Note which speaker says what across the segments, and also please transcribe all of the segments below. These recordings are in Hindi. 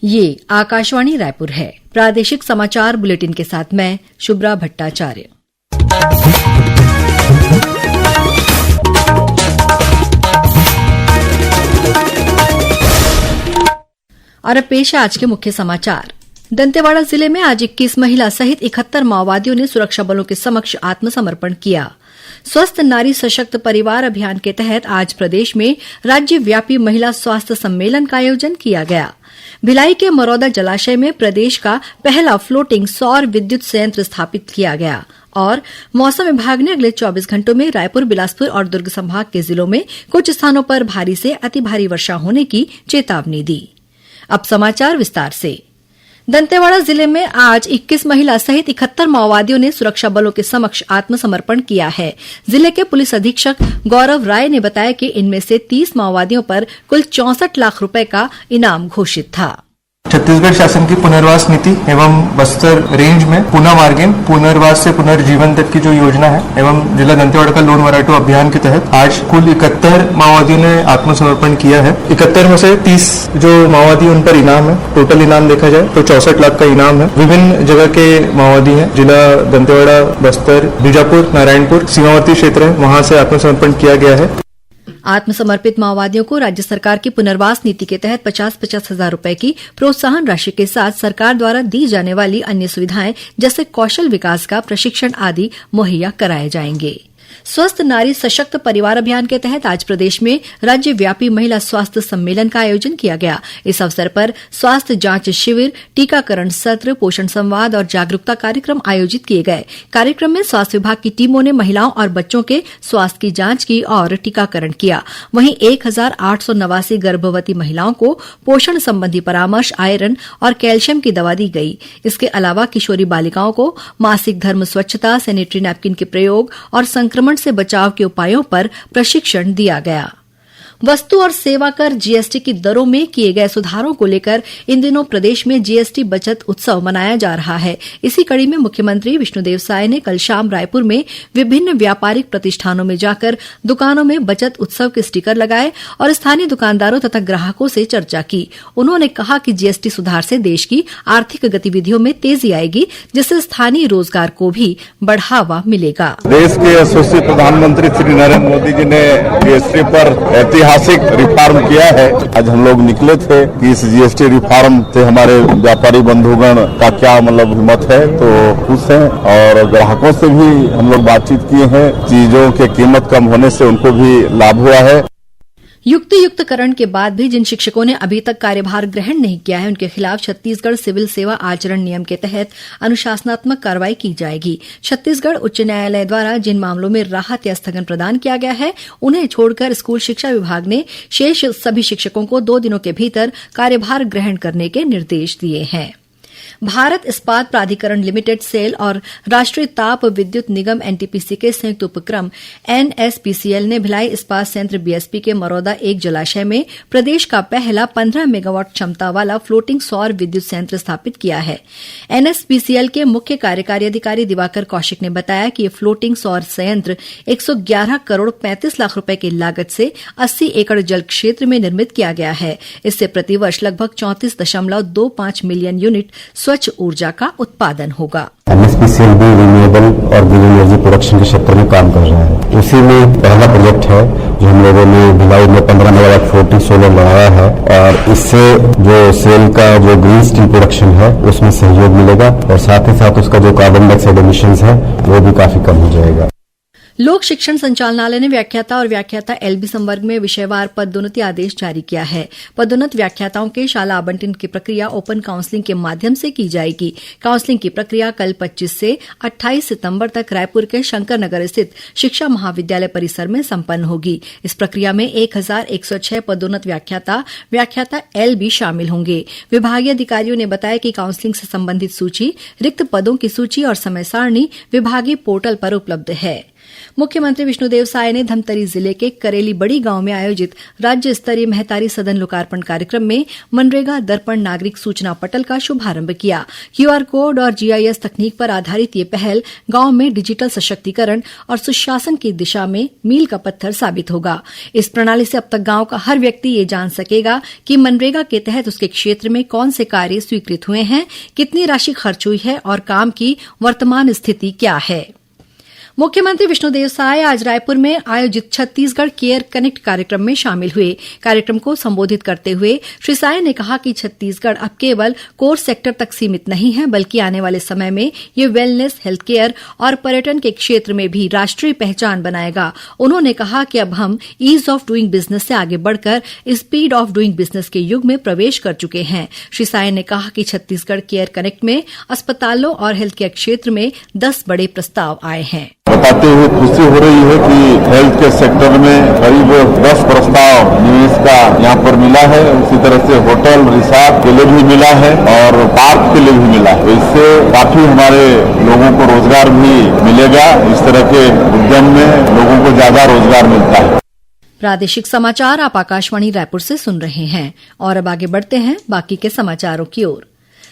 Speaker 1: ये आकाशवाणी रायपुर है। प्रादेशिक समाचार बुलेटिन के साथ मैं शुभ्रा भट्टाचार्य। और अब पेश है आज के मुख्य समाचार। दंतेवाड़ा जिले में आज 21 महिला सहित 71 माओवादियों ने सुरक्षा बलों के समक्ष आत्मसमर्पण किया। स्वस्थ नारी सशक्त परिवार अभियान के तहत आज प्रदेश में राज्यव्यापी महिला स्वास्थ्य सम्मेलन का आयोजन किया गया। भिलाई के मरौदा जलाशय में प्रदेश का पहला फ्लोटिंग सौर विद्युत संयंत्र स्थापित किया गया। और मौसम विभाग ने अगले 24 घंटों में रायपुर, बिलासपुर और दुर्ग संभाग के जिलों में कुछ स्थानों पर भारी से अति भारी वर्षा होने की चेतावनी दी। अब समाचार विस्तार से। दंतेवाड़ा जिले में आज 21 महिला सहित 71 माओवादियों ने सुरक्षा बलों के समक्ष आत्मसमर्पण किया है। जिले के पुलिस अधीक्षक गौरव राय ने बताया कि इनमें से 30 माओवादियों पर कुल 64 लाख रुपए का इनाम घोषित था।
Speaker 2: छत्तीसगढ़ शासन की पुनर्वास नीति एवं बस्तर रेंज में पुनः मार्गेन पुनर्वास से पुनर्जीवन तक की जो योजना है एवं जिला दंतेवाड़ा का लोन वराटो अभियान के तहत आज कुल 71 माओवादियों ने आत्मसमर्पण किया है। 71 में से 30 जो माओवादी उन पर इनाम है। टोटल इनाम देखा जाए तो 64 लाख का इनाम है। विभिन्न जगह के माओवादी हैं। जिला दंतेवाड़ा, बस्तर, बीजापुर, नारायणपुर सीमावर्ती क्षेत्र है, वहां से आत्मसमर्पण किया गया है।
Speaker 1: आत्मसमर्पित माओवादियों को राज्य सरकार की पुनर्वास नीति के तहत 50-50 हजार रुपए की प्रोत्साहन राशि के साथ सरकार द्वारा दी जाने वाली अन्य सुविधाएं जैसे कौशल विकास का प्रशिक्षण आदि मुहैया कराए जाएंगे। स्वस्थ नारी सशक्त परिवार अभियान के तहत आज प्रदेश में राज्यव्यापी महिला स्वास्थ्य सम्मेलन का आयोजन किया गया। इस अवसर पर स्वास्थ्य जांच शिविर, टीकाकरण सत्र, पोषण संवाद और जागरूकता कार्यक्रम आयोजित किए गए। कार्यक्रम में स्वास्थ्य विभाग की टीमों ने महिलाओं और बच्चों के स्वास्थ्य की जांच की और टीकाकरण किया। वहीं 1889 गर्भवती महिलाओं को पोषण संबंधी परामर्श, आयरन और कैल्शियम की दवा दी गई। इसके अलावा किशोरी बालिकाओं को मासिक धर्म स्वच्छता, सैनिटरी नैपकिन के प्रयोग और संक्रमण से बचाव के उपायों पर प्रशिक्षण दिया गया। वस्तु और सेवा कर जीएसटी की दरों में किए गए सुधारों को लेकर इन दिनों प्रदेश में जीएसटी बचत उत्सव मनाया जा रहा है। इसी कड़ी में मुख्यमंत्री विष्णुदेव साय ने कल शाम रायपुर में विभिन्न व्यापारिक प्रतिष्ठानों में जाकर दुकानों में बचत उत्सव के स्टीकर लगाए और स्थानीय दुकानदारों तथा ग्राहकों से चर्चा की। उन्होंने कहा कि जीएसटी सुधार से देश की आर्थिक गतिविधियों में तेजी आएगी, जिससे स्थानीय रोजगार को भी बढ़ावा मिलेगा।
Speaker 3: देश के यशस्वी प्रधानमंत्री श्री नरेंद्र मोदी जी ने जीएसटी पर ऐतिहासिक रिफॉर्म किया है। आज हम लोग निकले थे कि इस जीएसटी रिफॉर्म से हमारे व्यापारी बंधुगण का क्या हिम्मत है, तो खुश हैं। और ग्राहकों से भी हम लोग बातचीत किए हैं। चीजों के कीमत कम होने से उनको भी लाभ हुआ है।
Speaker 1: युक्तियुक्तकरण के बाद भी जिन शिक्षकों ने अभी तक कार्यभार ग्रहण नहीं किया है, उनके खिलाफ छत्तीसगढ़ सिविल सेवा आचरण नियम के तहत अनुशासनात्मक कार्रवाई की जाएगी। छत्तीसगढ़ उच्च न्यायालय द्वारा जिन मामलों में राहत या स्थगन प्रदान किया गया है, उन्हें छोड़कर स्कूल शिक्षा विभाग ने शेष सभी शिक्षकों को 2 दिनों के भीतर कार्यभार ग्रहण करने के निर्देश दिए हैं। भारत इस्पात प्राधिकरण लिमिटेड सेल और राष्ट्रीय ताप विद्युत निगम एनटीपीसी के संयुक्त उपक्रम एनएसपीसीएल ने भिलाई इस्पात संयंत्र बीएसपी के मरौदा 1 जलाशय में प्रदेश का पहला 15 मेगावाट क्षमता वाला फ्लोटिंग सौर विद्युत संयंत्र स्थापित किया है। एनएसपीसीएल के मुख्य कार्यकारी अधिकारी दिवाकर कौशिक ने बताया कि यह फ्लोटिंग सौर संयंत्र 111 करोड़ 35 लाख रुपए की लागत से 80 एकड़ जल क्षेत्र में निर्मित किया गया है। इससे प्रतिवर्ष लगभग 34.25 मिलियन यूनिट स्वच्छ ऊर्जा का उत्पादन होगा।
Speaker 4: एनएसपीसीएल भी रिन्यूएबल और ग्रीन एनर्जी प्रोडक्शन के क्षेत्र में काम कर रहा है। उसी में पहला प्रोजेक्ट है जो हम लोगों ने भिलाई में 15 मेगावाट फ्लोटिंग सोलर लगाया है और इससे जो सेल का जो ग्रीन स्टील प्रोडक्शन है उसमें सहयोग मिलेगा और साथ ही साथ उसका जो कार्बन डाइऑक्साइड एमिशंस है वो भी काफी कम हो जाएगा।
Speaker 1: लोक शिक्षण संचालनालय ने व्याख्याता और व्याख्याता एलबी संवर्ग में विषयवार पदोन्नति आदेश जारी किया है। पदोन्नत व्याख्याताओं के शाला आवंटन की प्रक्रिया ओपन काउंसलिंग के माध्यम से की जाएगी। काउंसलिंग की प्रक्रिया कल 25 से 28 सितंबर तक रायपुर के शंकर नगर स्थित शिक्षा महाविद्यालय परिसर में संपन्न होगी। इस प्रक्रिया में 1106 पदोन्नत व्याख्याता एलबी शामिल होंगे। विभागीय अधिकारियों ने बताया कि काउंसलिंग से संबंधित सूची, रिक्त पदों की सूची और समय सारणी विभागीय पोर्टल पर उपलब्ध है। मुख्यमंत्री विष्णुदेव साय ने धमतरी जिले के करेली बड़ी गांव में आयोजित राज्य स्तरीय महतारी सदन लोकार्पण कार्यक्रम में मनरेगा दर्पण नागरिक सूचना पटल का शुभारंभ किया। क्यूआर कोड और जीआईएस तकनीक पर आधारित ये पहल गांव में डिजिटल सशक्तिकरण और सुशासन की दिशा में मील का पत्थर साबित होगा। इस प्रणाली से अब तक गांव का हर व्यक्ति ये जान सकेगा कि मनरेगा के तहत उसके क्षेत्र में कौन से कार्य स्वीकृत हुए हैं, कितनी राशि खर्च हुई है और काम की वर्तमान स्थिति क्या है। मुख्यमंत्री विष्णुदेव साय आज रायपुर में आयोजित छत्तीसगढ़ केयर कनेक्ट कार्यक्रम में शामिल हुए। कार्यक्रम को संबोधित करते हुए श्री साय ने कहा कि छत्तीसगढ़ अब केवल कोर सेक्टर तक सीमित नहीं है, बल्कि आने वाले समय में ये वेलनेस, हेल्थ केयर और पर्यटन के क्षेत्र में भी राष्ट्रीय पहचान बनाएगा। उन्होंने कहा कि अब हम ईज ऑफ डूइंग बिजनेस से आगे बढ़कर स्पीड ऑफ डूइंग बिजनेस के युग में प्रवेश कर चुके हैं। श्री साय ने कहा कि छत्तीसगढ़ केयर कनेक्ट में अस्पतालों और हेल्थ केयर क्षेत्र में 10 बड़े प्रस्ताव आए हैं।
Speaker 3: बताते हुए खुशी हो रही है कि हेल्थ के सेक्टर में करीब 10 प्रस्ताव निवेश का यहाँ पर मिला है। उसी तरह से होटल, रिसोर्ट के लिए भी मिला है और पार्क के लिए भी मिला है। तो इससे काफी हमारे लोगों को रोजगार भी मिलेगा। इस तरह के उद्यम में लोगों को ज्यादा रोजगार मिलता है।
Speaker 1: प्रादेशिक समाचार आप आकाशवाणी रायपुर से सुन रहे हैं और अब आगे बढ़ते हैं बाकी के समाचारों की ओर।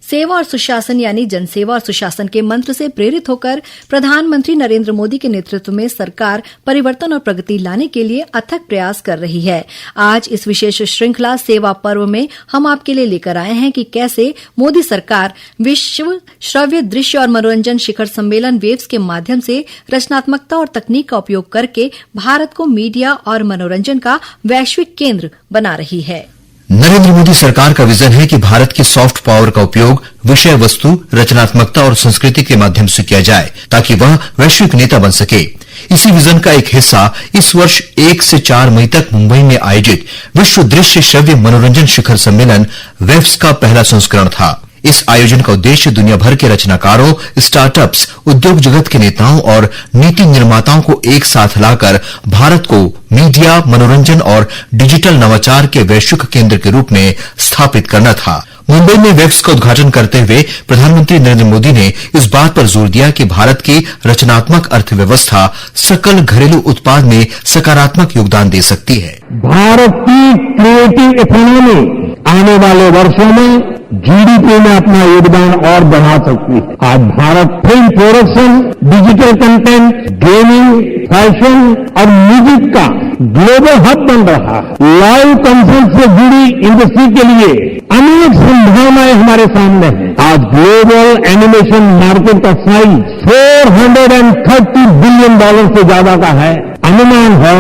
Speaker 1: सेवा और सुशासन यानी जनसेवा और सुशासन के मंत्र से प्रेरित होकर प्रधानमंत्री नरेंद्र मोदी के नेतृत्व में सरकार परिवर्तन और प्रगति लाने के लिए अथक प्रयास कर रही है। आज इस विशेष श्रृंखला सेवा पर्व में हम आपके लिए लेकर आए हैं कि कैसे मोदी सरकार विश्व श्रव्य दृश्य और मनोरंजन शिखर सम्मेलन वेव्स के माध्यम से रचनात्मकता और तकनीक का उपयोग करके भारत को मीडिया और मनोरंजन का वैश्विक केंद्र बना रही है।
Speaker 5: नरेंद्र मोदी सरकार का विजन है कि भारत की सॉफ्ट पावर का उपयोग विषय वस्तु, रचनात्मकता और संस्कृति के माध्यम से किया जाए ताकि वह वैश्विक नेता बन सके। इसी विजन का एक हिस्सा इस वर्ष 1 से 4 मई तक मुंबई में आयोजित विश्व दृश्य श्रव्य मनोरंजन शिखर सम्मेलन वेव्स का पहला संस्करण था। इस आयोजन का उद्देश्य दुनिया भर के रचनाकारों, स्टार्टअप्स, उद्योग जगत के नेताओं और नीति निर्माताओं को एक साथ लाकर भारत को मीडिया, मनोरंजन और डिजिटल नवाचार के वैश्विक केंद्र के रूप में स्थापित करना था। मुंबई में वेव्स का उद्घाटन करते हुए प्रधानमंत्री नरेंद्र मोदी ने इस बात पर जोर दिया कि भारत की रचनात्मक अर्थव्यवस्था सकल घरेलू उत्पाद में सकारात्मक योगदान दे सकती है।
Speaker 6: भारत की क्रिएटिव इकोनॉमी आने वाले वर्षों में जीडीपी में अपना योगदान और बढ़ा सकती है। आज Bharat film production, digital content, gaming, fashion और म्यूजिक का ग्लोबल हब बन रहा है। लाइव कंसर्ट से जुड़ी इंडस्ट्री के लिए अनेक संभावनाएं हमारे सामने हैं। आज ग्लोबल एनिमेशन मार्केट का साइज $430 बिलियन से ज्यादा का है। अनुमान है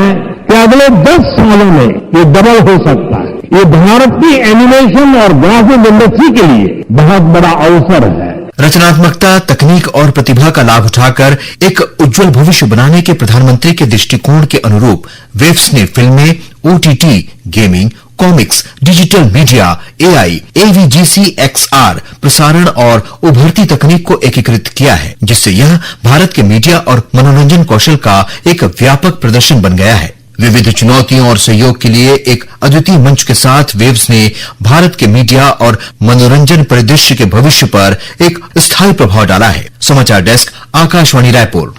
Speaker 6: कि अगले 10 सालों में ये डबल हो सकता है। ये भारत की एनिमेशन और ग्राफिक इंडस्ट्री के लिए बहुत बड़ा अवसर है।
Speaker 5: रचनात्मकता, तकनीक और प्रतिभा का लाभ उठाकर एक उज्जवल भविष्य बनाने के प्रधानमंत्री के दृष्टिकोण के अनुरूप वेव्स ने फिल्में, OTT, gaming, comics, digital media, AI, AVGC, XR, प्रसारण और उभरती तकनीक को एकीकृत किया है, जिससे यह भारत के मीडिया और मनोरंजन कौशल का एक व्यापक प्रदर्शन बन गया है। विविध चुनौतियों और सहयोग के लिए एक अद्वितीय मंच के साथ वेव्स ने भारत के मीडिया और मनोरंजन परिदृश्य के भविष्य पर एक स्थायी प्रभाव डाला है। समाचार डेस्क, आकाशवाणी रायपुर।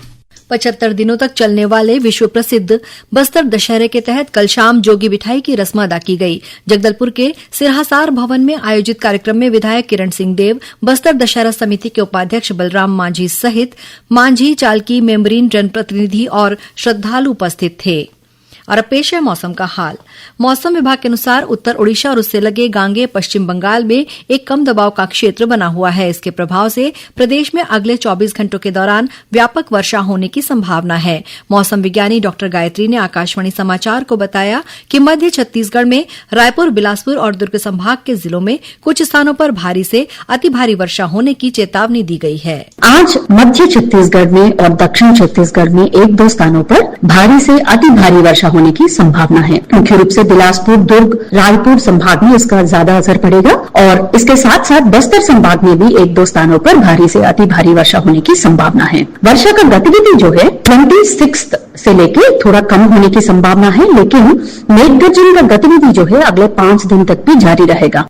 Speaker 1: 75 दिनों तक चलने वाले विश्व प्रसिद्ध बस्तर दशहरे के तहत कल शाम जोगी बिठाई की रस्म अदा की गई। जगदलपुर के सिरहासार भवन में आयोजित कार्यक्रम में विधायक किरण सिंह देव, बस्तर दशहरा समिति के उपाध्यक्ष बलराम मांझी सहित मांझी, चालकी, मेंबरीन, जनप्रतिनिधि और श्रद्धालु उपस्थित थे। और अब पेश है मौसम का हाल। मौसम विभाग के अनुसार उत्तर ओडिशा और उससे लगे गांगे पश्चिम बंगाल में एक कम दबाव का क्षेत्र बना हुआ है। इसके प्रभाव से प्रदेश में अगले 24 घंटों के दौरान व्यापक वर्षा होने की संभावना है। मौसम विज्ञानी डॉक्टर गायत्री ने आकाशवाणी समाचार को बताया कि मध्य छत्तीसगढ़ में रायपुर, बिलासपुर और दुर्ग संभाग के जिलों में कुछ स्थानों पर भारी से अति भारी वर्षा होने की चेतावनी दी गई है।
Speaker 7: आज मध्य छत्तीसगढ़ में और दक्षिण छत्तीसगढ़ में 1-2 स्थानों पर भारी से अति भारी वर्षा होने की संभावना है। मुख्य रूप से बिलासपुर, दुर्ग, रायपुर संभाग में इसका ज्यादा असर पड़ेगा और इसके साथ साथ बस्तर संभाग में भी 1-2 स्थानों पर भारी से अति भारी वर्षा होने की संभावना है। वर्षा का गतिविधि जो है 26 से लेके थोड़ा कम होने की संभावना है, लेकिन मेघ गर्जन का गतिविधि जो है अगले 5 दिन तक भी जारी रहेगा।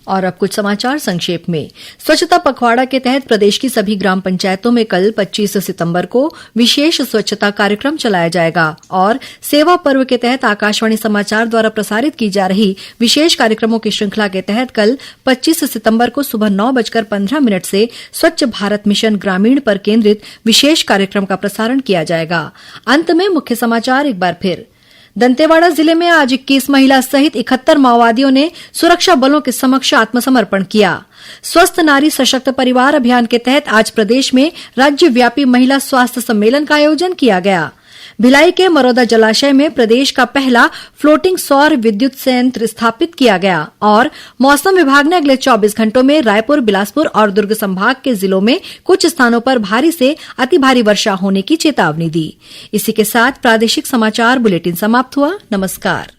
Speaker 1: और अब कुछ समाचार संक्षेप में। स्वच्छता पखवाड़ा के तहत प्रदेश की सभी ग्राम पंचायतों में कल 25 सितंबर को विशेष स्वच्छता कार्यक्रम चलाया जाएगा और सेवा पर्व के तहत आकाशवाणी समाचार द्वारा प्रसारित की जा रही विशेष कार्यक्रमों की श्रृंखला के तहत कल 25 सितंबर को सुबह 9:15 से स्वच्छ भारत मिशन ग्रामीण पर केंद्रित विशेष कार्यक्रम का प्रसारण किया जाएगा। अंत में मुख्य समाचार एक बार फिर। दंतेवाड़ा जिले में आज 21 महिला सहित 71 माओवादियों ने सुरक्षा बलों के समक्ष आत्मसमर्पण किया। स्वस्थ नारी सशक्त परिवार अभियान के तहत आज प्रदेश में राज्यव्यापी महिला स्वास्थ्य सम्मेलन का आयोजन किया गया। भिलाई के मरौदा जलाशय में प्रदेश का पहला फ्लोटिंग सौर विद्युत संयंत्र स्थापित किया गया और मौसम विभाग ने अगले 24 घंटों में रायपुर, बिलासपुर और दुर्ग संभाग के जिलों में कुछ स्थानों पर भारी से अति भारी वर्षा होने की चेतावनी दी। इसी के साथ प्रादेशिक समाचार बुलेटिन समाप्त हुआ। नमस्कार।